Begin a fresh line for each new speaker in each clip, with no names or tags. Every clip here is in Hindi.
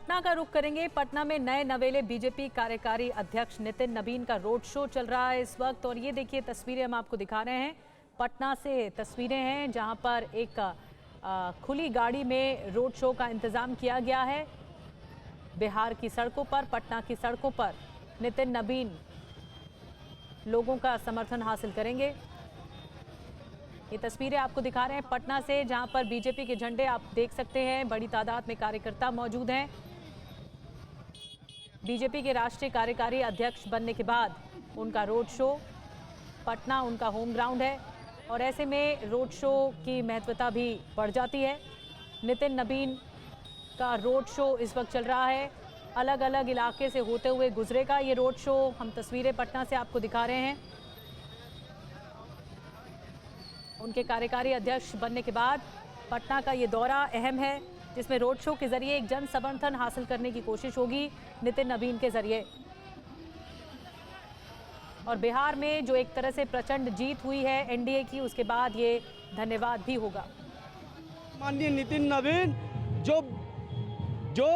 पटना का रुख करेंगे। पटना में नए नवेले बीजेपी कार्यकारी अध्यक्ष नितिन नबीन का रोड शो चल रहा है इस वक्त। और ये देखिए तस्वीरें हम आपको दिखा रहे हैं, पटना से तस्वीरें हैं जहां पर एक खुली गाड़ी में रोड शो का इंतजाम किया गया है। बिहार की सड़कों पर, पटना की सड़कों पर नितिन नबीन लोगों का समर्थन हासिल करेंगे। ये तस्वीरें आपको दिखा रहे हैं पटना से, जहां पर बीजेपी के झंडे आप देख सकते हैं। बड़ी तादाद में कार्यकर्ता मौजूद हैं। बीजेपी के राष्ट्रीय कार्यकारी अध्यक्ष बनने के बाद उनका रोड शो, पटना उनका होम ग्राउंड है और ऐसे में रोड शो की महत्वता भी बढ़ जाती है। नितिन नबीन का रोड शो इस वक्त चल रहा है, अलग अलग इलाके से होते हुए गुजरेगा ये रोड शो। हम तस्वीरें पटना से आपको दिखा रहे हैं। उनके कार्यकारी अध्यक्ष बनने के बाद पटना का ये दौरा अहम है, जिसमें रोड शो के जरिए एक जन समर्थन हासिल करने की कोशिश होगी नितिन नबीन के जरिए। और बिहार में जो एक तरह से प्रचंड जीत हुई है एनडीए की, उसके बाद ये धन्यवाद भी होगा।
माननीय नितिन नबीन जो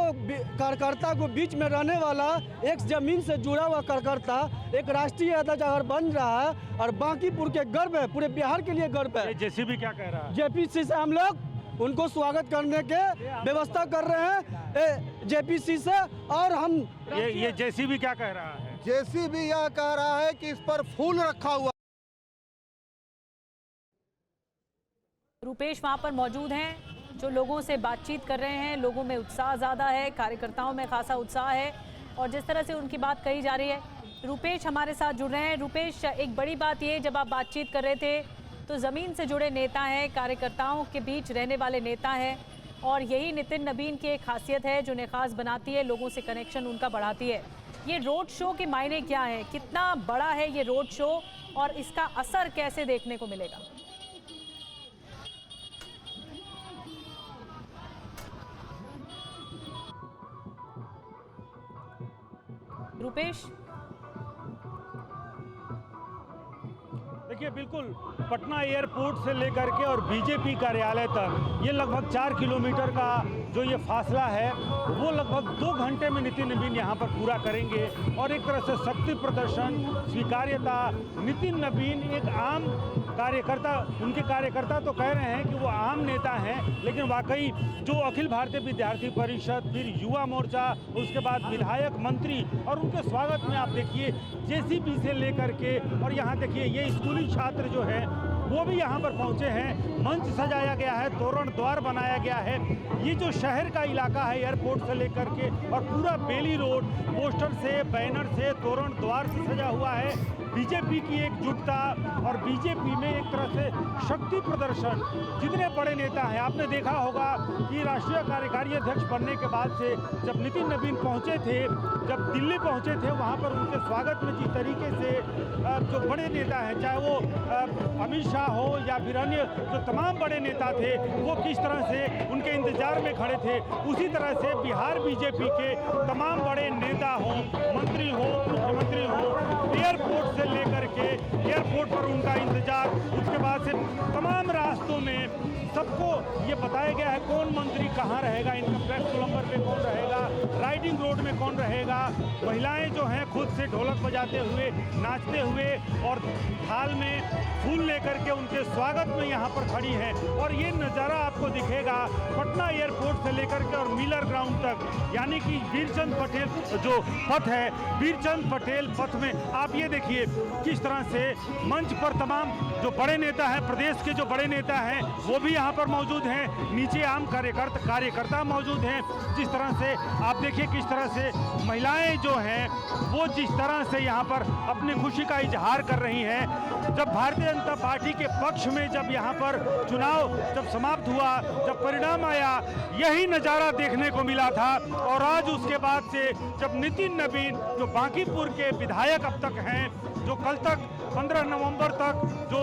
कार्यकर्ता को बीच में रहने वाला, एक जमीन से जुड़ा हुआ कार्यकर्ता एक राष्ट्रीय अध्यक्ष अगर बन रहा है और बांकीपुर के गर्व है, पूरे बिहार के लिए गर्व है।
जेसीबी क्या कह रहा है?
जेपीसी से हम लोग उनको स्वागत करने के व्यवस्था कर रहे हैं जेपीसी से। और हम
ये जेसीबी क्या कह रहा है?
जेसीबी यह कह रहा है कि इस पर फूल रखा हुआ।
रूपेश वहां पर मौजूद हैं, जो लोगों से बातचीत कर रहे हैं। लोगों में उत्साह ज़्यादा है, कार्यकर्ताओं में खासा उत्साह है और जिस तरह से उनकी बात कही जा रही है। रूपेश हमारे साथ जुड़ रहे हैं। रूपेश, एक बड़ी बात ये, जब आप बातचीत कर रहे थे तो ज़मीन से जुड़े नेता हैं, कार्यकर्ताओं के बीच रहने वाले नेता हैं और यही नितिन नबीन की एक खासियत है जो उन्हें खास बनाती है, लोगों से कनेक्शन उनका बढ़ाती है। ये रोड शो के मायने क्या है, कितना बड़ा है ये रोड शो और इसका असर कैसे देखने को मिलेगा? रूपेश,
देखिए बिल्कुल पटना एयरपोर्ट से लेकर के और बीजेपी कार्यालय तक ये लगभग 4 किलोमीटर का जो ये फासला है वो लगभग 2 घंटे में नितिन नबीन यहाँ पर पूरा करेंगे। और एक तरह से शक्ति प्रदर्शन, स्वीकार्यता, नितिन नबीन एक आम कार्यकर्ता, उनके कार्यकर्ता तो कह रहे हैं कि वो आम नेता हैं, लेकिन वाकई जो अखिल भारतीय विद्यार्थी परिषद, फिर युवा मोर्चा, उसके बाद विधायक, मंत्री और उनके स्वागत में आप देखिए जेसीबी से लेकर के, और यहाँ देखिए ये स्कूली छात्र जो है वो भी यहाँ पर पहुँचे हैं। मंच सजाया गया है, तोरण द्वार बनाया गया है। ये जो शहर का इलाका है एयरपोर्ट से लेकर के और पूरा बेली रोड पोस्टर से, बैनर से, तोरण द्वार से सजा हुआ है। बीजेपी की एकजुटता और बीजेपी में एक तरह से शक्ति प्रदर्शन। जितने बड़े नेता हैं, आपने देखा होगा कि राष्ट्रीय कार्यकारी अध्यक्ष बनने के बाद से जब नितिन नबीन पहुंचे थे, जब दिल्ली पहुंचे थे, वहां पर उनके स्वागत में जिस तरीके से जो बड़े नेता हैं, चाहे वो अमित शाह हो या फिर अन्य जो तमाम बड़े नेता थे, वो किस तरह से उनके इंतजार में खड़े थे, उसी तरह से बिहार बीजेपी के तमाम बड़े नेता हों, मंत्री हो, मुख्यमंत्री हो, एयरपोर्ट से लेकर के एयरपोर्ट पर उनका इंतजार, उसके बाद से तमाम रास्तों में सबको ये बताया गया है कौन मंत्री कहाँ रहेगा, इनकम टैक्स गोलंबर पे कौन रहेगा, राइडिंग रोड में कौन रहेगा। महिलाएं जो हैं खुद से ढोलक बजाते हुए, नाचते हुए और थाल में फूल लेकर के उनके स्वागत में यहाँ पर खड़ी हैं। और ये नज़ारा आपको दिखेगा पटना एयरपोर्ट से लेकर के और मिलर ग्राउंड तक, यानी कि वीरचंद पटेल जो पथ है, वीरचंद पटेल पथ में आप ये देखिए किस तरह से मंच पर तमाम जो बड़े नेता हैं, प्रदेश के जो बड़े नेता हैं वो भी यहाँ पर मौजूद हैं। नीचे आम कार्यकर्ता मौजूद हैं। जिस तरह से आप देखिए किस तरह से महिलाएं जो हैं वो जिस तरह से यहाँ पर अपनी खुशी का इजहार कर रही हैं। जब भारतीय जनता पार्टी के पक्ष में जब यहाँ पर चुनाव जब समाप्त हुआ, जब परिणाम आया, यही नज़ारा देखने को मिला था। और आज उसके बाद से जब नितिन नबीन जो बांकीपुर के विधायक अब तक हैं, जो कल तक 15 नवंबर तक जो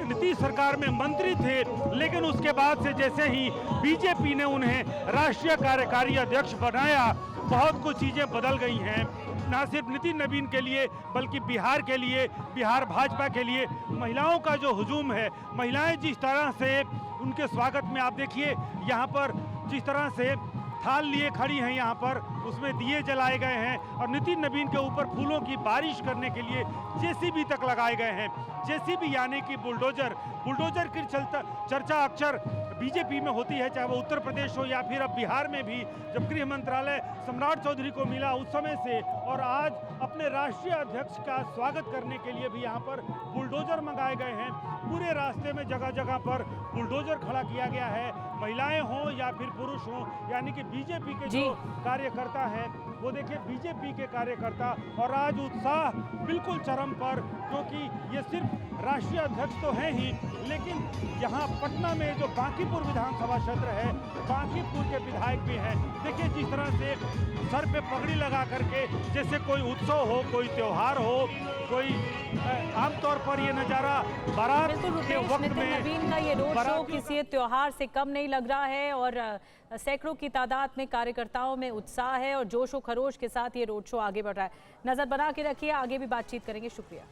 नीतीश सरकार में मंत्री थे, लेकिन उसके बाद से जैसे ही बीजेपी ने उन्हें राष्ट्रीय कार्यकारी अध्यक्ष बनाया, बहुत कुछ चीज़ें बदल गई हैं। न सिर्फ नितिन नबीन के लिए बल्कि बिहार के लिए, बिहार भाजपा के लिए महिलाओं का जो हुजूम है, महिलाएं जिस तरह से उनके स्वागत में आप देखिए यहाँ पर जिस तरह से थाल लिए खड़ी हैं यहाँ पर, उसमें दिए जलाए गए हैं और नितिन नवीन के ऊपर फूलों की बारिश करने के लिए जेसीबी तक लगाए गए हैं। जेसीबी यानी कि बुलडोजर की चर्चा अक्सर बीजेपी में होती है, चाहे वो उत्तर प्रदेश हो या फिर अब बिहार में भी। जब गृह मंत्रालय सम्राट चौधरी को मिला उस समय से और आज अपने राष्ट्रीय अध्यक्ष का स्वागत करने के लिए भी यहाँ पर बुलडोजर मंगाए गए हैं। पूरे रास्ते में जगह जगह पर बुलडोजर खड़ा किया गया है, महिलाएं हों या फिर पुरुष हों, यानी कि बीजेपी के जो कार्यकर्ता हैं वो देखिए बीजेपी के कार्यकर्ता। और आज उत्साह बिल्कुल चरम पर, क्योंकि ये सिर्फ राष्ट्रीय अध्यक्ष तो हैं ही, लेकिन यहाँ पटना में जो बांकीपुर विधानसभा क्षेत्र है, बांकीपुर के विधायक भी हैं। देखिए जिस तरह से सर पे पगड़ी लगा करके जैसे कोई उत्सव हो, कोई त्योहार हो, कोई आमतौर पर ये नज़ारा बारात के वक्त
नितिन
में
नवीन का ये रोड शो किसी त्योहार से कम नहीं लग रहा है और सैकड़ों की तादाद में कार्यकर्ताओं में उत्साह है और जोश व खरोश के साथ ये रोड शो आगे बढ़ रहा है। नजर बना के रखिए, आगे भी बातचीत करेंगे। शुक्रिया।